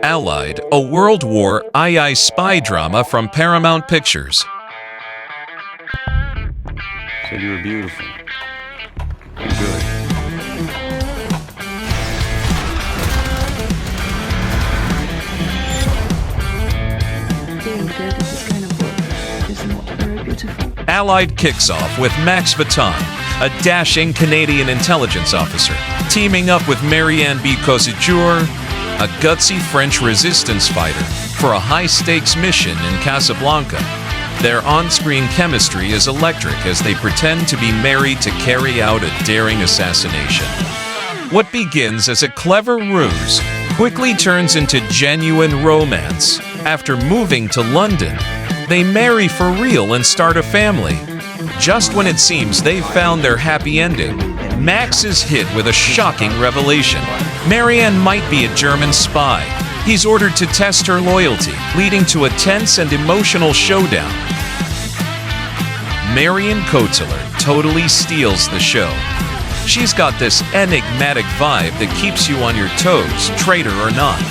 Allied, a World War II spy drama from Paramount Pictures. Said you were beautiful. You're good. Being good at this kind of work is not very beautiful. Allied kicks off with Max Vatan, a dashing Canadian intelligence officer, teaming up with Marianne Beauséjour, a gutsy French resistance fighter, for a high-stakes mission in Casablanca. Their on-screen chemistry is electric as they pretend to be married to carry out a daring assassination. What begins as a clever ruse quickly turns into genuine romance. After moving to London, they marry for real and start a family. Just when it seems they've found their happy ending, Max is hit with a shocking revelation. Marianne might be a German spy. He's ordered to test her loyalty, leading to a tense and emotional showdown. Marion Cotillard totally steals the show. She's got this enigmatic vibe that keeps you on your toes, traitor or not.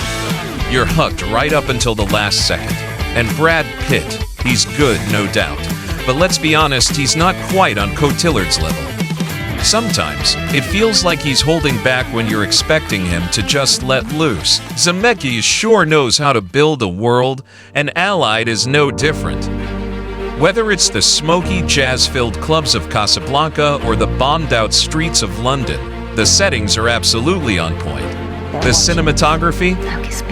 You're hooked right up until the last second. And Brad Pitt, he's good, no doubt. But let's be honest, he's not quite on Cotillard's level. Sometimes, it feels like he's holding back when you're expecting him to just let loose. Zemeckis sure knows how to build a world, and Allied is no different. Whether it's the smoky, jazz-filled clubs of Casablanca or the bombed-out streets of London, the settings are absolutely on point. The cinematography?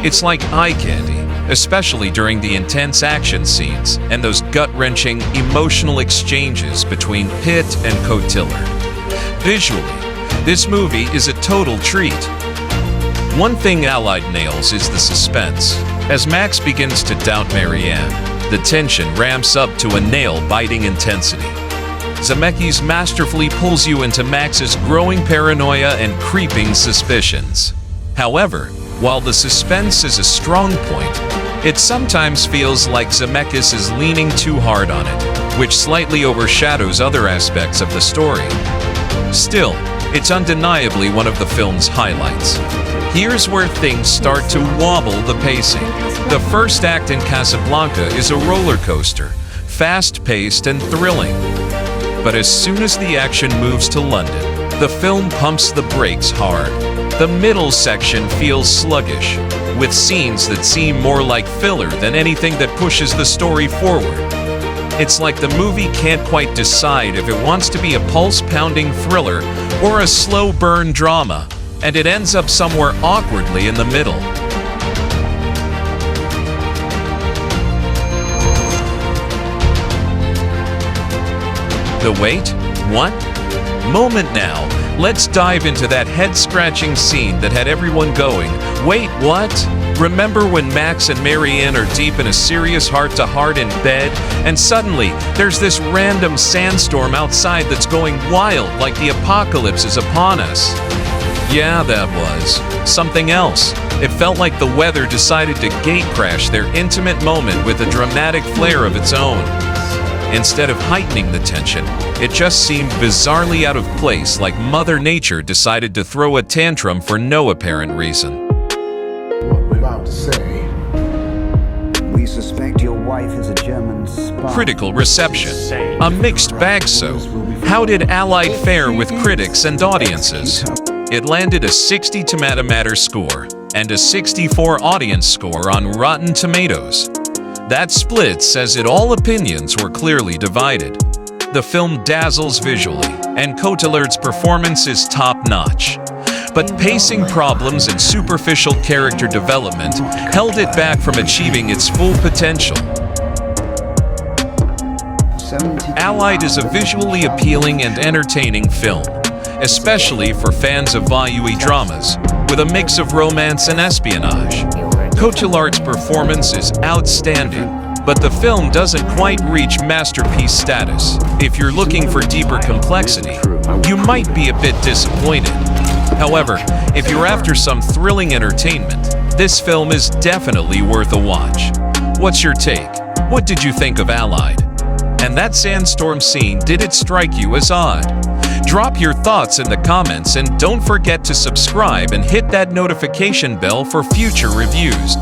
It's like eye candy, especially during the intense action scenes and those gut-wrenching, emotional exchanges between Pitt and Cotillard. Visually, this movie is a total treat. One thing Allied nails is the suspense. As Max begins to doubt Marianne, the tension ramps up to a nail-biting intensity. Zemeckis masterfully pulls you into Max's growing paranoia and creeping suspicions. However, while the suspense is a strong point, it sometimes feels like Zemeckis is leaning too hard on it, which slightly overshadows other aspects of the story. Still, it's undeniably one of the film's highlights. Here's where things start to wobble the pacing. The first act in Casablanca is a roller coaster, fast-paced and thrilling. But as soon as the action moves to London, the film pumps the brakes hard. The middle section feels sluggish, with scenes that seem more like filler than anything that pushes the story forward. It's like the movie can't quite decide if it wants to be a pulse-pounding thriller or a slow-burn drama, and it ends up somewhere awkwardly in the middle. The wait? What? Moment now. Let's dive into that head-scratching scene that had everyone going, wait, what? Remember when Max and Marianne are deep in a serious heart-to-heart in bed, and suddenly there's this random sandstorm outside that's going wild like the apocalypse is upon us? Yeah, that was something else. It felt like the weather decided to gatecrash their intimate moment with a dramatic flair of its own. Instead of heightening the tension, it just seemed bizarrely out of place, like Mother Nature decided to throw a tantrum for no apparent reason. What we're about to say. We suspect your wife is a German spy. Critical reception. A mixed bag, so. How did Allied fare with critics and audiences? It landed a 60 Tomatometer score and a 64 audience score on Rotten Tomatoes. That split says that all opinions were clearly divided. The film dazzles visually, and Cotillard's performance is top-notch. But pacing problems and superficial character development held it back from achieving its full potential. Allied is a visually appealing and entertaining film, especially for fans of vaudeville dramas, with a mix of romance and espionage. Cotillard's performance is outstanding, but the film doesn't quite reach masterpiece status. If you're looking for deeper complexity, you might be a bit disappointed. However, if you're after some thrilling entertainment, this film is definitely worth a watch. What's your take? What did you think of Allied? And that sandstorm scene, did it strike you as odd? Drop your thoughts in the comments and don't forget to subscribe and hit that notification bell for future reviews.